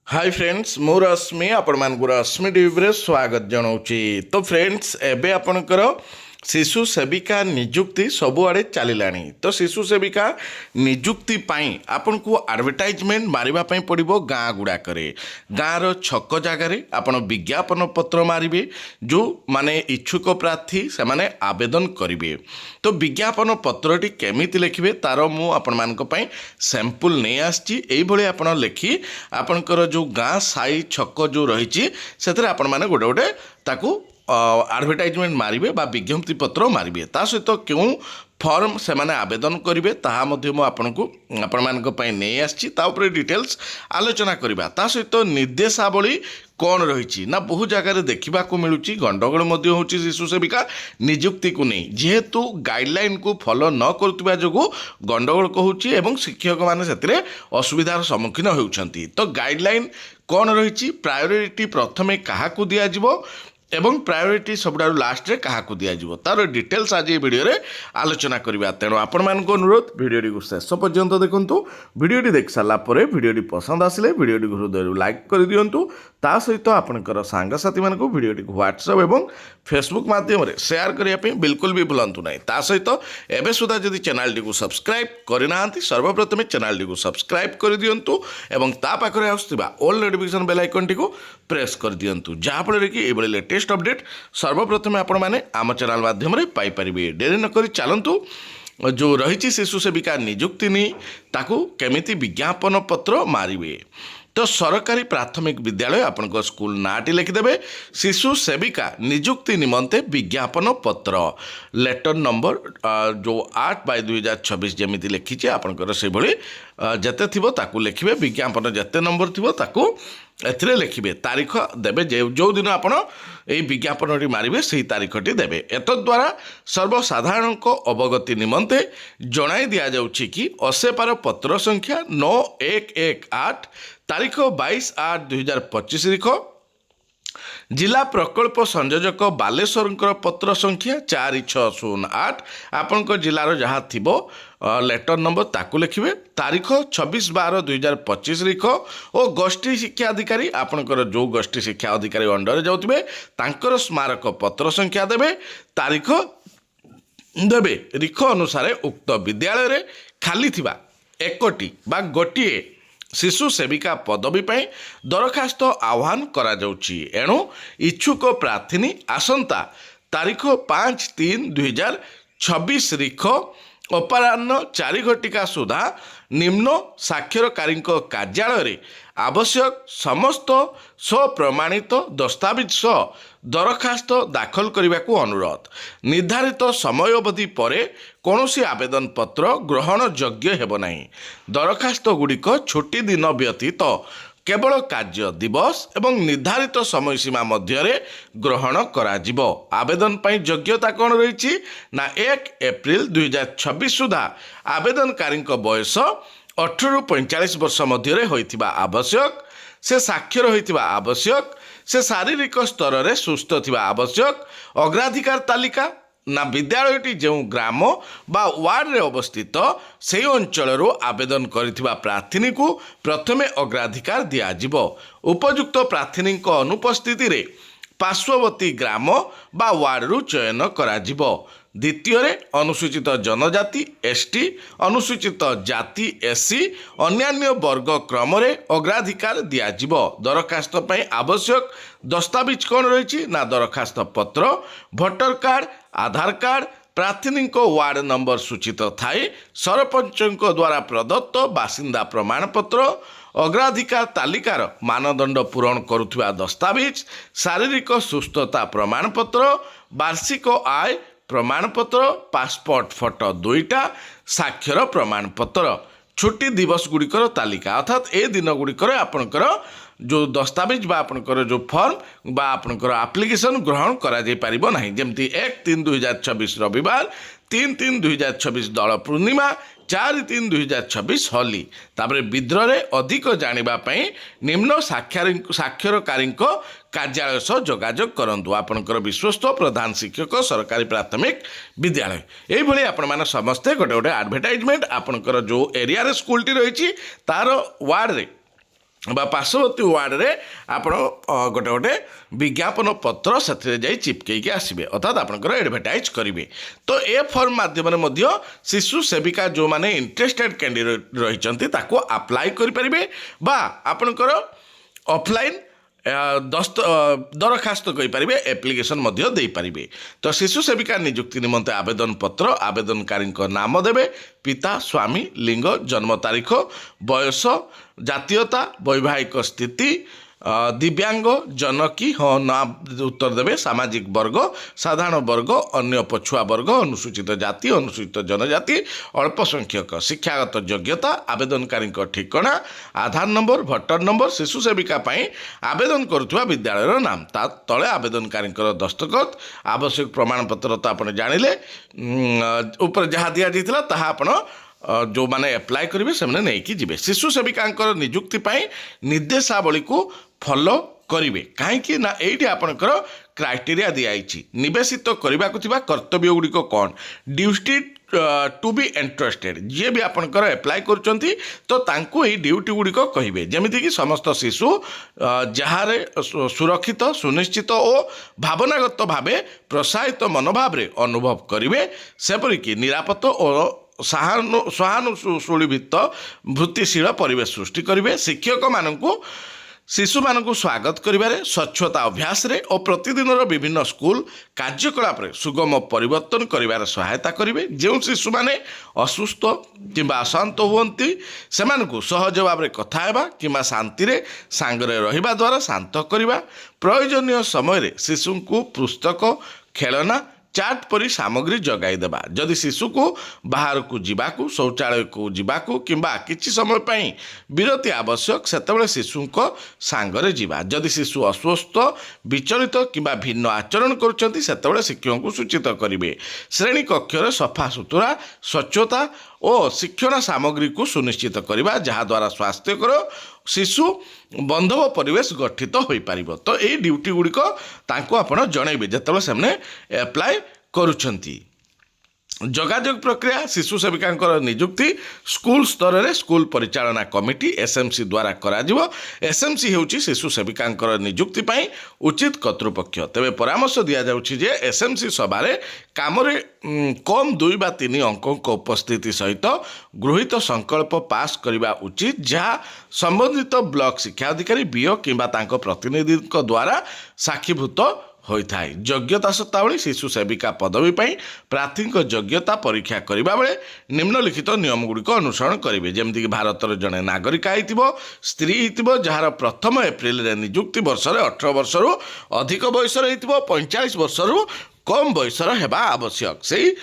Hi friends मु रश्मि आपण रश्मि TV स्वागत जनाऊँगी। तो फ्रेंड्स एबे आपणकर शिशु सेविका निजुक्ति सबुआड़े चलिलानी। तो शिशु सेविका निजुक्ति पाई आपन को एडवर्टाइजमेंट मारिबा पई पड़िबो गाँ गुड़ाक गाँर छक जगार आपण विज्ञापन पत्र मारिबे। जो माने इच्छुक प्रार्थी से माने आवेदन करिवे। तो विज्ञापन पत्रटी केमिति लिखिबे तार मु आपण मानक पई सैंपल नहीं आछि। एई भली आपण लिखि आपणकर जो गाँ साई छक जो रही से आपण मैंने गोटे गोटे ताकू एडवर्टाइजमेंट मारिबे बा विज्ञप्ति पत्र मारिबे। ता सहित क्यों फॉर्म से माने आवेदन करिवे ताहा मध्य मु आपनकु आपण मानक पई नै आछि। ता ऊपर डिटेल्स आलोचना करिबा। ता सहित निर्देशावली कौन रही ना बहु जगह देखा मिलूँ गंडगोल होची शिशु सेविका निजुक्ति को नहीं जेहेतु गाइडलाइन को फॉलो न करुवा जो गंडगोल कहूँ एवं शिक्षक मैंने से असुविधार सम्मुखीन होती। तो गाइडलाइन कौन रही प्रायोरिटी प्रथमे क्या दिज्व एवं प्रायोरिटी सबुठार लास्ट रे क्या दिज्व तार डिटेल्स आज ये वीडियो रे आलोचना करवा। तेणु आपण मान अनुरोध वीडियो को शेष पर्यंत देखु। वीडियो देख सारापर वीडियो पसंद आसिले वीडियो हृदय लाइक कर दिंतु। ता सहित आपणकर सांगसाथी मानक वीडियो व्हाट्सएप एवं फेसबुक माध्यम शेयर करने बिल्कुल भी भूलु ना। ता सहित एवं सुधा जदि चैनल टी सब्सक्राइब करना सर्वप्रथमे चैनल टी सब्सक्राइब कर दिंतु एवं ता पाखरे आसुवा ऑल नोटिफिकेशन बेल आइकन टी प्रेस कर दिंतु जहाँफल कि ये लेटेस्ट अपडेट सर्वप्रथमे आपण मैंने आम चैनल माध्यम पाई परिबे। डेरी नक चलतु जो रही शिशु सेविका निजुक्ति नहीं ताकू केमिति विज्ञापन पत्र मारिबे। तो सरकारी प्राथमिक विद्यालय आपन स्कूल नाटी लिखिदेवे शिशु सेविका निजुक्ति निमंते विज्ञापन पत्र लेटर नंबर जो 8/2026 जमी लिखी आपंकर से भली जेते थिबो ताकू लिखिबे विज्ञापन जेते नंबर थिबो ताकू एथिरे लिखिबे तारीख देबे जो दिन आपण एई विज्ञापनटी मारिबे सेही तारीखटी देबे। एतद्वारा सर्वसाधारण को अवगति निमंते जणाई दिया जाउछि कि असेपार पत्र संख्या 9118 तारीख 22/8/2025 लिख जिला प्रकल्प संयोजक बालेश्वर पत्र संख्या 4608 आपण जिलार जहाँ थिबो लेटर नंबर ताकू लिखिबे तारीख 26/12/2025 लिख और गोष्ठी शिक्षा अधिकारी आपणकर जो गोष्ठी शिक्षा अधिकारी अंडर जाउथिबे तांकर स्मारक पत्र संख्या देबे तारीख देबे रिख अनुसार उक्त विद्यालय रे खाली थिबा एकटी बा गोटिए शिशु सेविका पदवी पर दरखास्त आह्वान करा जाउछि। एणु इच्छुक प्रार्थिनी आसंता तारीख 5/3/2026 रिख अपराह्न 4 घटिका सुधा निम्न साक्षरकारी कार्यालय आवश्यक समस्त स्वप्रमाणित दस्तावेज सह दरखास्त दाखल करने को अनुरोध। निर्धारित समय अवधि परे कौनसी आवेदन पत्र ग्रहण योग्य हेब नहीं। दरखास्त गुड़िक छुट्टी दिन व्यतीत केवल कार्य दिवस एवं निर्धारित समय सीमा मध्य ग्रहण कराजिबो। आवेदन पाई योग्यता कौन रही ना 1 एप्रिल 2026 सुधा आवेदनकारी बयस 18 ରୁ 45 वर्ष मध्य होइथिबा आवश्यक से साक्षर होइथिबा आवश्यक से शारीरिक स्तर में सुस्थ थिबा आवश्यक। अग्राधिकार तालिका ना विद्यालयटी जो ग्राम बा वार्ड रे अवस्थित से अंचल आवेदन करिथिबा प्रार्थिनी को प्रथमे अग्राधिकार दियाजिबो। उपयुक्त प्रार्थिनी अनुपस्थिति रे पार्श्ववर्ती ग्राम बा वार्ड रु चयन कराजिबो। द्वितीय अनुसूचित जनजाति एसटी अनुसूचित जाति एससी अन्यान्य वर्ग क्रम अग्राधिकार दियाजिबो। दरखास्त पई आवश्यक दस्तावेज कौन रही ना दरखास्त पत्र भोटर कार्ड आधार कार्ड प्रार्थिनी वार्ड नंबर सूचित थाए सरपंच द्वारा प्रदत्त बासिंदा प्रमाणपत्र अग्राधिकार तालिकार मानदंड पूरण करुवा दस्तावेज शारीरिक सुस्थता प्रमाणपत्र वार्षिक आय प्रमाणपत्र पासपोर्ट फोटो 2टा साक्षर प्रमाणपत्र छुट्टी दिवस गुड़िकर तालिका अर्थात ए दिन गुड़िकर आपणकर जो दस्तावेज बा आपणकर जो फॉर्म बा आपणकर एप्लिकेशन ग्रहण करा जाय परिबो नाही। जेमती 1/3/2026 रविवार 3/3/2026 दल पूर्णिमा 4/3/2026 होली। तापर विद्रोह अधिक जानापी निम्न साक्षरकारी कार्यालय सह जोगाजोग करंतु। आपणकर विश्वस्त प्रधान शिक्षक सरकारी प्राथमिक विद्यालय यही आपण मैंने समस्ते गोटे गोटे एडवर्टाइजमेंट आपणकर जो एरिया स्कूल टी रही तार वार्ड रे बा पार्श्ववर्ती वार्ड रे आपण गोटे गोटे विज्ञापन पत्र से जाई चिपकईके आसबे अर्थात आपंकर एडभर्टाइज करेंगे। तो ए फॉर्म माध्यम शिशु सेविका जो मैंने इंटरेस्टेड कैंडिडेट रही अप्लाई करें बा आपंकर ऑफलाइन दरखास्त करें एप्लिकेशन दे पारे। तो शिशु सेविका नियुक्ति निमंते आवेदन पत्र आवेदनकारी नाम देवे, पिता स्वामी लिंग जन्म तारीख बयस जातीयता वैवाहिक स्थिति दिव्यांग जनकी हाँ ना उत्तर देवे, सामाजिक वर्ग साधारण वर्ग अन्य पछुआ वर्ग अनुसूचित जाति अनुसूचित जनजाति अल्पसंख्यक शिक्षागत योग्यता आवेदनकारी ठिकाना आधार नंबर भोटर नंबर शिशु सेविका आवेदन करुवा विद्यालय नाम ता तले आवेदनकारी दस्तखत आवश्यक प्रमाणपत्र तो आप जानिले ऊपर जहाँ दि जाता ताहा आपण जो मैंने एप्लाय करेंगे से नहीं जी। शिशु सेविका नियुक्ति निर्देशावली को फॉलो करेंगे कहीं ना ये आपंकर क्राइटेरिया दिखाई निवेशित करने को कर्तव्य गुड़िक कौन ड्यूटी टू बी इंटरेस्टेड जी भी आपंकर एप्लाय करुँच तो तांको ये ड्यूटी गुड़िक कहे जमीक समस्त शिशु जहाँ सुरक्षित सुनिश्चित और भावनागत भाव प्रोत्साहित मनोभाव अनुभव करेंगे सेपरिक निरापत्त और सहानुशूलित वृत्तिशील परिवेश सृष्टि करेंगे। शिक्षक मानू शिशु मानू स्वागत करिबारे स्वच्छता अभ्यास रे और प्रतिदिन विभिन्न स्कूल कार्यकलाप रे सुगम परिवर्तन करिबार सहायता करेंगे। जो शिशु माने असुस्थ कि अशांत हुअन्ति सेमानकु सहज भाव में कथा हेबा कि शांति रे सांगरे रहिबा द्वारा शांत करिबा प्रयोजनीय समय रे शिशु को पुस्तक खेलना चाट परी सामग्री जगाई देबा। जदि शिशु को बाहर को जीवाकू शौचालय को जीवाकू किंबा किछि समय पई विरति आवश्यक सेतबेले शिशु को सांगरे जीवा। जदि शिशु अस्वस्थ विचलित किंबा भिन्न आचरण करुछंती सेतबेले शिक्षक को सूचित करिवे। श्रेणी कक्षर सफा सुतरा स्वच्छता और शिक्षण सामग्री को सुनिश्चित करवा जहाँ द्वारा स्वास्थ्यकर शिशु बंधव परिवेश गठित हो पारिबो। तो ये ड्यूटी गुड़िक आपण जनइबे जेतेबेले सेमने एप्लाय करुछंती। जोगाजोग प्रक्रिया शिशु सेविका नियुक्ति स्कूल स्तर में स्कूल परिचालना कमिटी एसएमसी द्वारा कराजिवो। एसएमसी होउची शिशु सेविका नियुक्ति पाई उचित कर्तृपक्ष। तेबे परामर्श दिया जाउची जे एसएमसी सभा काम कम 2 वा 3 अंकों उपस्थिति सहित गृहीत संकल्प पास करने उचित जहाँ संबंधित ब्लॉक शिक्षा अधिकारी बीओ किंबा तांको प्रतिनिधि द्वारा साक्षीभूत होता है। योग्यता शर्तावली शिशु सेविका पदवी पर प्रार्थी योग्यता परीक्षा करने बेले निम्नलिखित नियम गुड़िक अनुसरण करेंगे। जमीक भारतर जड़े नागरिका हो स्त्री हो जार प्रथम एप्रिल नियुक्ति वर्ष 18 वर्ष अधिक बयस 45 वर्ष कम बयस हेबा आवश्यक। से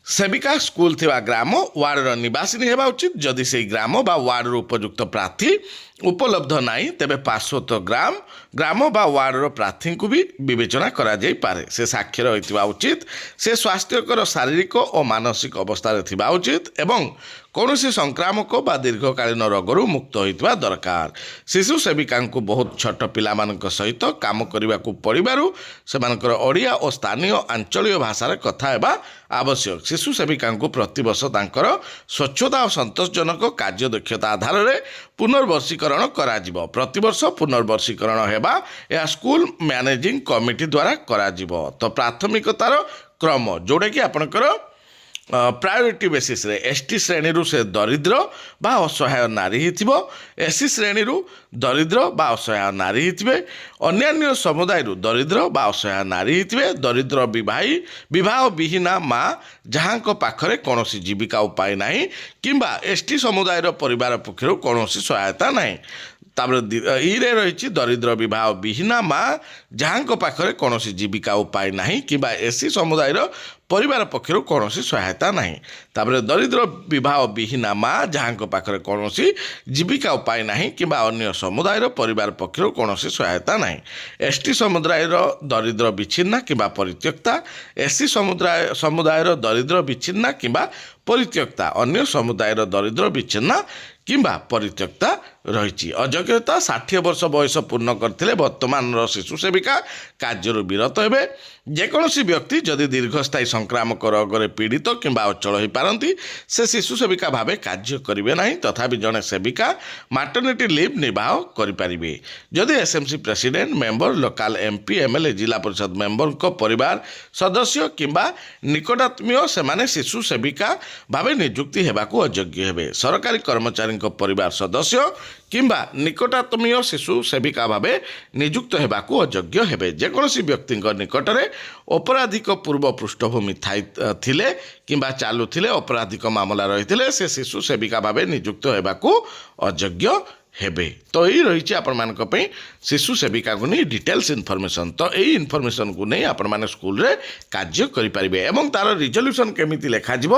सेविका स्कूल थिबा ग्राम वार्डर निवासिनी हेबा उचित। जदि से ग्राम बा वार्डर उपयुक्त प्रार्थी उपलब्ध नहीं तेबे पार्श्वत ग्राम बा वार्डर प्रार्थी को भी विवेचना करा जाई पारे। से साक्षर होइतिबा उचित। से स्वास्थ्यकर शारीरिक और मानसिक अवस्था थिबा उचित एवं कौनसी संक्रामक बा दीर्घकालीन रोगरू मुक्त होइतिबा दरकार। शिशु सेविका को बहुत छोट पिला सहित काम करने को पड़ू सेमानकर ओडिया और स्थानीय आंचलिक भाषा कथा हेबा आवश्यक। शिशु सेविका को प्रतिवर्ष तांकर स्वच्छता और संतोषजनक कार्य दक्षता आधार में पुनर्वर्षीकरण कराजिबो। प्रतिवर्ष पुनर्वर्षीकरण हेबा या स्कूल मैनेजिंग कमिटी द्वारा कराजिबो। तो प्राथमिकतार क्रम जोड़ा कि आपणकर प्रायोरिटी बेसिस रे एसटी श्रेणी रू से दरिद्र बा असहाय नारी हिथिबो, एससी श्रेणी रू दरिद्र बा असहाय नारी हिथिबे, अन्यान्य समुदाय रू दरिद्र बा असहाय नारी हिथिबे, दरिद्र विवाह विहीना माँ जहाँ पाखरे कौनसी जीविका उपाय नहीं किंबा एसटी समुदाय रो परिवार पक्षरु कौनसी सहायता नहीं। इरे रही दरिद्र विवाह विहीना माँ जहाँ पाखरे कौनसी जीविका उपाय नहीं किंबा एससी समुदाय परिवार पक्षरु कौनसी सहायता नहीं। तापर दरिद्र विवाह विहीना माँ जहाँ पाखरे कौनसी जीविका उपाय नहीं किंबा अन्य समुदाय परिवार पक्षरु कौनसी सहायता नहीं। एसटी समुदाय दरिद्र विच्छिन्ना किंबा परित्यक्ता, एससी समुदाय दरिद्र विच्छिन्ना किंबा परित्यक्ता, अन्य समुदाय दरिद्र विच्छिन्ना କିମ୍ବା ପରିତ୍ୟକ୍ତ ରହିଛି। ଅଯୋଗ୍ୟତା 60 ବର୍ଷ ବୟସ ପୂର୍ଣ୍ଣ କରିଥିଲେ ବର୍ତ୍ତମାନର ଶିଶୁ ସେବିକା କାର୍ଯ୍ୟରୁ ବିରତ ହେବେ। ଯେକୌଣସି ବ୍ୟକ୍ତି ଯଦି ଦୀର୍ଘସ୍ଥାୟୀ ସଂକ୍ରାମକ ରୋଗରେ ପୀଡ଼ିତ କିମ୍ବା ଅଚଳ ହୋଇପାରନ୍ତି ସେ ଶିଶୁ ସେବିକା ଭାବେ କାର୍ଯ୍ୟ କରିବେ ନାହିଁ। ତଥାପି ଜଣେ ସେବିକା ମାଟର୍ନିଟି ଲିଭ୍ ନିର୍ବାହ କରିପାରିବେ ଯଦି SMC president member local MP MLA ଜିଲ୍ଲା ପରିଷଦ ମେମ୍ବରଙ୍କ ପରିବାର ସଦସ୍ୟ କିମ୍ବା ନିକଟାତ୍ମୀୟ ସେମାନେ ଶିଶୁ ସେବିକା ଭାବେ ନିଯୁକ୍ତି ହେବାକୁ ଅଯୋଗ୍ୟ ହେବେ। ସରକାରୀ କର୍ମଚାରୀଙ୍କ ପରିବାର ସଦସ୍ୟ କିମ୍ବା ନିକଟାତ୍ମୀୟ ଶିଶୁ ସେବିକା ଭାବେ ନିଯୁକ୍ତ ହେବାକୁ ଅଯୋଗ୍ୟ ହେବେ। ଯେକୌଣସି ବ୍ୟକ୍ତିଙ୍କ ନିକଟରେ ଅପରାଧିକ ପୂର୍ବ ପୃଷ୍ଠଭୂମି ଥିଲେ କିମ୍ବା ଚାଲୁଥିଲେ ଅପରାଧିକ ମାମଲା ରହିଥିଲେ ସେ ଶିଶୁ ସେବିକା ଭାବେ ନିଯୁକ୍ତ ହେବାକୁ ଅଯୋଗ୍ୟ ହେବେ। ତ ଏଇ ରହିଛି ଆପଣମାନଙ୍କ ପାଇଁ ଶିଶୁ ସେବିକାକୁ ନେଇ ଡିଟେଲ୍ସ ଇନଫର୍ମେସନ୍। ତ ଏଇ ଇନଫର୍ମେସନ୍କୁ ନେଇ ଆପଣମାନେ ସ୍କୁଲରେ କାର୍ଯ୍ୟ କରିପାରିବେ ଏବଂ ତା'ର ରିଜଲ୍ୟୁସନ୍ କେମିତି ଲେଖାଯିବ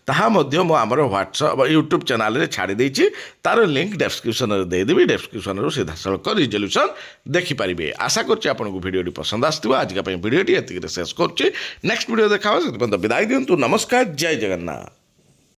ତାହା ମଧ୍ୟ ମୁଁ ଆମର ହ୍ୱାଟ୍ସଆପ୍ ୟୁଟ୍ୟୁବ୍ ଚ୍ୟାନେଲରେ ଛାଡ଼ି ଦେଇଛି। ତା'ର ଲିଙ୍କ୍ ଡେସ୍କ୍ରିପ୍ସନ୍ରେ ଦେଇଦେବି। ଡେସ୍କ୍ରିପ୍ସନ୍ରୁ ସିଧାସଳଖ ରିଜଲ୍ୟୁସନ୍ ଦେଖିପାରିବେ। ଆଶା କରୁଛି ଆପଣଙ୍କୁ ଭିଡ଼ିଓଟି ପସନ୍ଦ ଆସିଥିବ। ଆଜିକା ପାଇଁ ଭିଡ଼ିଓଟି ଏତିକିରେ ଶେଷ କରୁଛି। ନେକ୍ସଟ ଭିଡ଼ିଓ ଦେଖା ହେବ। ସେଥିପାଇଁ ବିଦାୟ ଦିଅନ୍ତୁ। ନମସ୍କାର, ଜୟ ଜଗନ୍ନାଥ।